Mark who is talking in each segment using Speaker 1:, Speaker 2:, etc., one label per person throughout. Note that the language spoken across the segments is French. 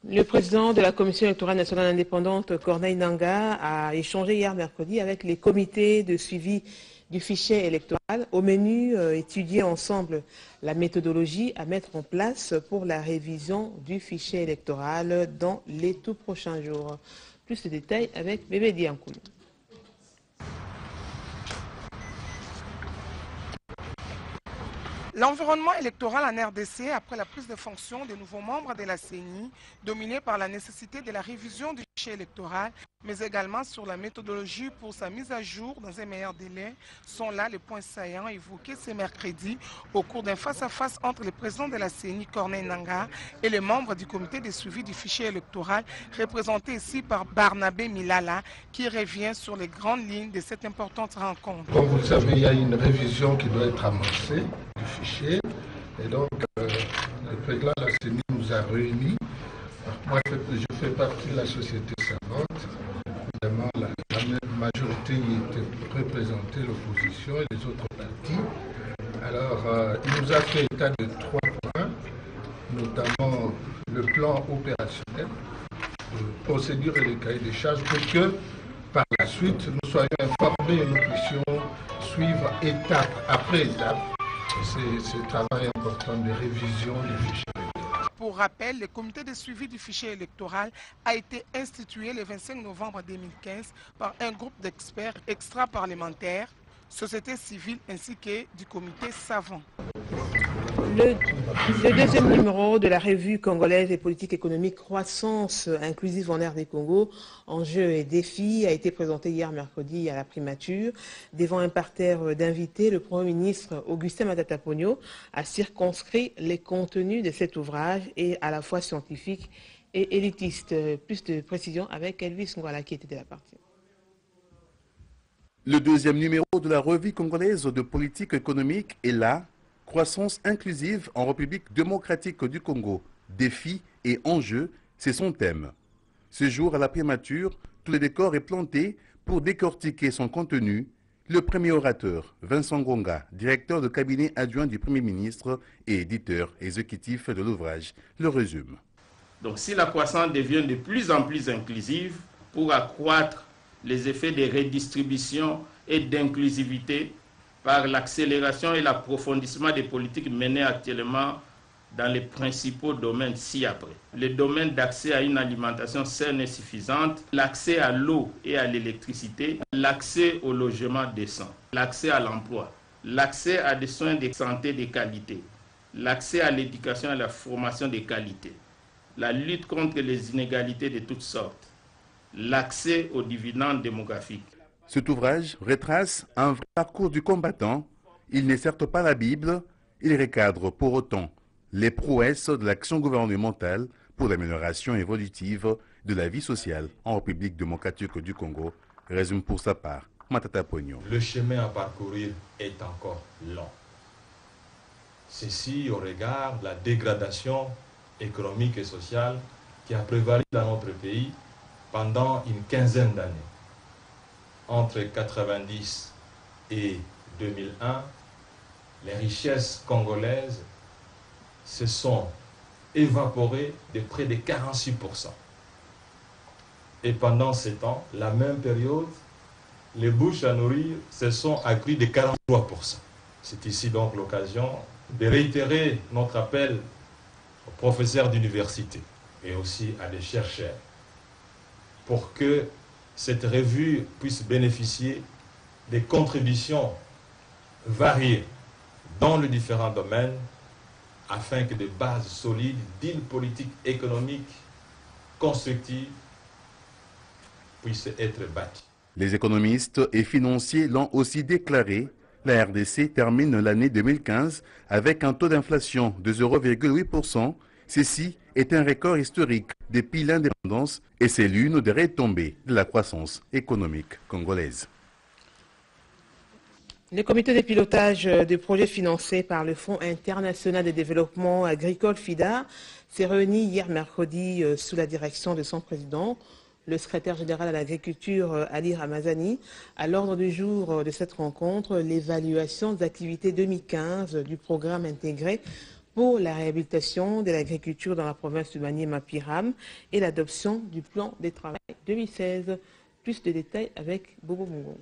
Speaker 1: Le président de la Commission électorale nationale indépendante, Corneille Nangaa, a échangé hier mercredi avec les comités de suivi du fichier électoral. Au menu, étudier ensemble la méthodologie à mettre en place pour la révision du fichier électoral dans les tout prochains jours. Plus de détails avec Bébé Diankoulou.
Speaker 2: L'environnement électoral en RDC, après la prise de fonction des nouveaux membres de la CENI, dominé par la nécessité de la révision du fichier électoral, mais également sur la méthodologie pour sa mise à jour dans un meilleur délai, sont là les points saillants évoqués ce mercredi au cours d'un face-à-face entre le président de la CENI, Corneille Nangaa, et les membres du comité de suivi du fichier électoral, représenté ici par Barnabé Milala, qui revient sur les grandes lignes de cette importante rencontre.
Speaker 3: Comme vous le savez, il y a une révision qui doit être amorcée du fichier. Et donc, le président de la CENI nous a réunis. Moi, je fais partie de la société savante. Évidemment, la majorité y était représentée, l'opposition et les autres partis. Alors, il nous a fait état de 3 points, notamment le plan opérationnel, de procédure et les cahiers des charges, pour que, par la suite, nous soyons informés et nous puissions suivre étape après étape ce travail important de révision du fichier électoral.
Speaker 2: Pour rappel, le comité de suivi du fichier électoral a été institué le 25 novembre 2015 par un groupe d'experts extra-parlementaires, société civile ainsi que du comité savant.
Speaker 1: Le deuxième numéro de la revue congolaise des politiques économiques Croissance inclusive en RD Congo, enjeux et défis, a été présenté hier mercredi à la primature. Devant un parterre d'invités, le Premier ministre Augustin Matata Ponyo a circonscrit les contenus de cet ouvrage et à la fois scientifique et élitiste. Plus de précisions avec Elvis Ngwala qui était de la partie.
Speaker 4: Le deuxième numéro de la revue congolaise de politique économique est là. Croissance inclusive en République démocratique du Congo, défis et enjeux, c'est son thème. Ce jour, à la primature, tout le décor est planté pour décortiquer son contenu. Le premier orateur, Vincent Ngonga, directeur de cabinet adjoint du Premier ministre et éditeur exécutif de l'ouvrage, le résume.
Speaker 5: Donc si la croissance devient de plus en plus inclusive pour accroître les effets de redistribution et d'inclusivité, par l'accélération et l'approfondissement des politiques menées actuellement dans les principaux domaines ci-après. Le domaine d'accès à une alimentation saine et suffisante, l'accès à l'eau et à l'électricité, l'accès au logement décent, l'accès à l'emploi, l'accès à des soins de santé de qualité, l'accès à l'éducation et à la formation de qualité, la lutte contre les inégalités de toutes sortes, l'accès aux dividendes démographiques.
Speaker 4: Cet ouvrage retrace un vrai parcours du combattant. Il n'est certes pas la Bible, il recadre pour autant les prouesses de l'action gouvernementale pour l'amélioration évolutive de la vie sociale en République démocratique du Congo, résume pour sa part Matata Ponyo.
Speaker 6: Le chemin à parcourir est encore long. Ceci au regard de la dégradation économique et sociale qui a prévalu dans notre pays pendant une quinzaine d'années. Entre 1990 et 2001, les richesses congolaises se sont évaporées de près de 46%. Et pendant ce temps, la même période, les bouches à nourrir se sont accrues de 43%. C'est ici donc l'occasion de réitérer notre appel aux professeurs d'université et aussi à des chercheurs pour que cette revue puisse bénéficier des contributions variées dans les différents domaines afin que des bases solides d'une politique économique constructive puissent être bâties.
Speaker 4: Les économistes et financiers l'ont aussi déclaré. La RDC termine l'année 2015 avec un taux d'inflation de 0,8%. Ceci est un record historique depuis l'indépendance et c'est l'une des retombées de la croissance économique congolaise.
Speaker 1: Le comité de pilotage des projets financés par le Fonds international de développement agricole FIDA s'est réuni hier mercredi sous la direction de son président, le secrétaire général à l'agriculture Ali Ramazani. À l'ordre du jour de cette rencontre, l'évaluation des activités 2015 du programme intégré pour la réhabilitation de l'agriculture dans la province du Maniema-Piram et l'adoption du plan de travail 2016. Plus de détails avec Bobo Mungo.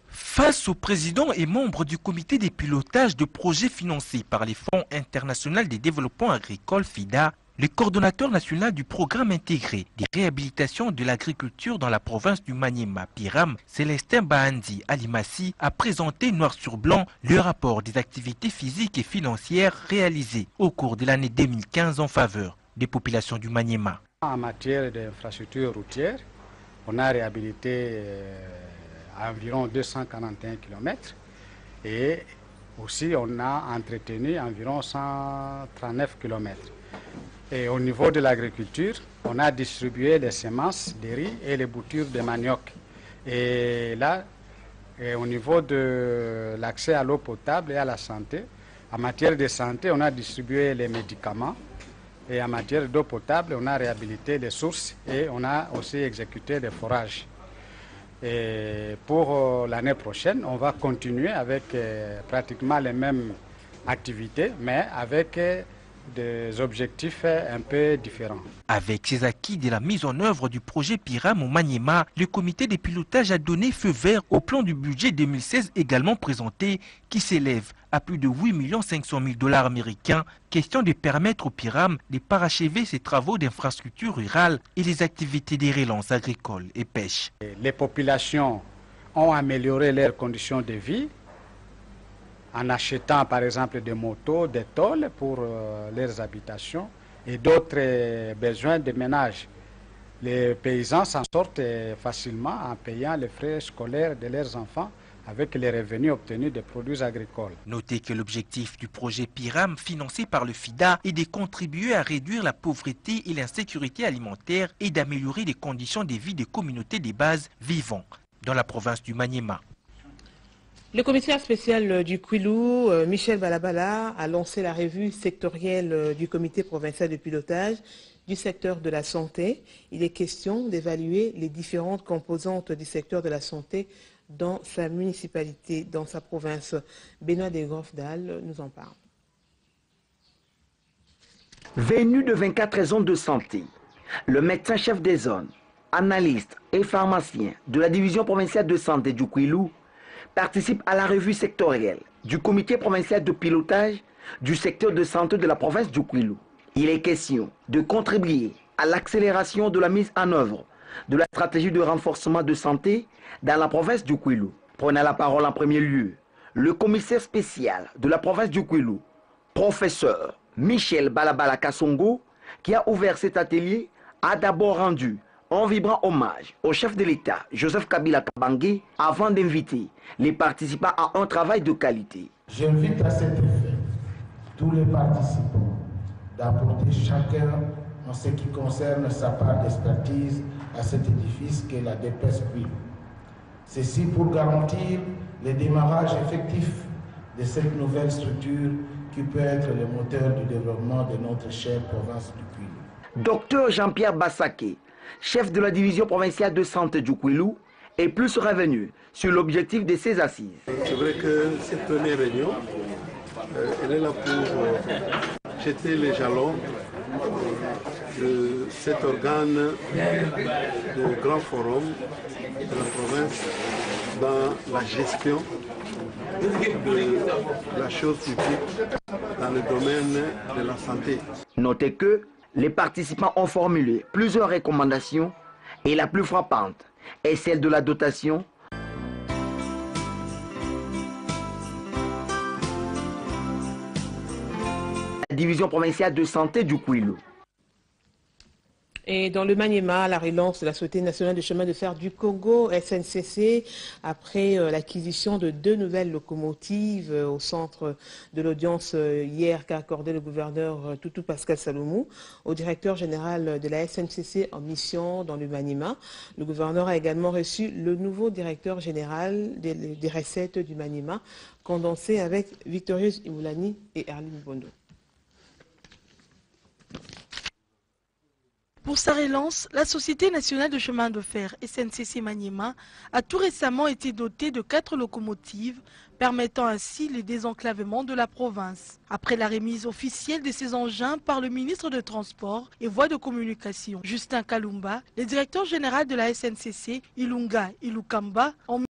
Speaker 7: Face au président et membres du comité des pilotages de projets financés par les Fonds internationaux de développement agricole FIDA, le coordonnateur national du programme intégré des réhabilitations de l'agriculture dans la province du Maniema-Piram, Célestin Bahandi Alimassi, a présenté noir sur blanc le rapport des activités physiques et financières réalisées au cours de l'année 2015 en faveur des populations du Maniema.
Speaker 8: En matière d'infrastructures routières, on a réhabilité environ 241 km et aussi on a entretenu environ 139 km. Et au niveau de l'agriculture, on a distribué les semences de riz et les boutures de manioc. Et là, au niveau de l'accès à l'eau potable et à la santé, en matière de santé, on a distribué les médicaments. Et en matière d'eau potable, on a réhabilité les sources et on a aussi exécuté des forages. Et pour l'année prochaine, on va continuer avec pratiquement les mêmes activités, mais avec des objectifs un peu différents.
Speaker 7: Avec ces acquis de la mise en œuvre du projet Piram au Maniema, le comité des pilotages a donné feu vert au plan du budget 2016 également présenté, qui s'élève à plus de 8 500 000 $ américains. Question de permettre au Piram de parachever ses travaux d'infrastructure rurale et les activités de relance agricole et pêche.
Speaker 8: Les populations ont amélioré leurs conditions de vie en achetant par exemple des motos, des tôles pour leurs habitations et d'autres besoins de ménage. Les paysans s'en sortent facilement en payant les frais scolaires de leurs enfants avec les revenus obtenus des produits agricoles.
Speaker 7: Notez que l'objectif du projet Piram, financé par le FIDA, est de contribuer à réduire la pauvreté et l'insécurité alimentaire et d'améliorer les conditions de vie des communautés de base vivant dans la province du Maniema.
Speaker 1: Le commissaire spécial du Kwilu, Michel Balabala, a lancé la revue sectorielle du comité provincial de pilotage du secteur de la santé. Il est question d'évaluer les différentes composantes du secteur de la santé dans sa municipalité, dans sa province. Benoît Desgroffdal nous en parle.
Speaker 9: Venu de 24 zones de santé, le médecin-chef des zones, analyste et pharmacien de la division provinciale de santé du Kwilu participe à la revue sectorielle du comité provincial de pilotage du secteur de santé de la province du Kwilu. Il est question de contribuer à l'accélération de la mise en œuvre de la stratégie de renforcement de santé dans la province du Kwilu. Prenant la parole en premier lieu, le commissaire spécial de la province du Kwilu, professeur Michel Balabala Kassongo, qui a ouvert cet atelier, a d'abord rendu un vibrant hommage au chef de l'État, Joseph Kabila Kabange, avant d'inviter les participants à un travail de qualité.
Speaker 10: J'invite à cet effet tous les participants d'apporter chacun en ce qui concerne sa part d'expertise à cet édifice qu'est la DPS Kwilu. Ceci pour garantir le démarrage effectif de cette nouvelle structure qui peut être le moteur du développement de notre chère province du Kwilu.
Speaker 9: Docteur Jean-Pierre Bassaké, chef de la division provinciale de santé du Kwilu, est plus revenu sur l'objectif de ces assises.
Speaker 11: C'est vrai que cette première réunion, elle est là pour jeter les jalons de cet organe de grand forum de la province dans la gestion de la chose publique dans le domaine de la santé.
Speaker 9: Notez que les participants ont formulé plusieurs recommandations et la plus frappante est celle de la dotation la division provinciale de santé du Kwilu.
Speaker 1: Et dans le Maniema, la relance de la Société nationale de chemin de fer du Congo, SNCC, après l'acquisition de 2 nouvelles locomotives au centre de l'audience hier qu'a accordé le gouverneur Toutou Pascal Salomou au directeur général de la SNCC en mission dans le Maniema. Le gouverneur a également reçu le nouveau directeur général des recettes du Maniema, condensé avec Victorieuse Imoulani et Erline Bondo.
Speaker 12: Pour sa relance, la Société nationale de chemin de fer SNCC Maniema a tout récemment été dotée de 4 locomotives, permettant ainsi le désenclavement de la province. Après la remise officielle de ces engins par le ministre des Transports et Voies de Communication, Justin Kalumba, le directeur général de la SNCC, Ilunga Ilukamba, ont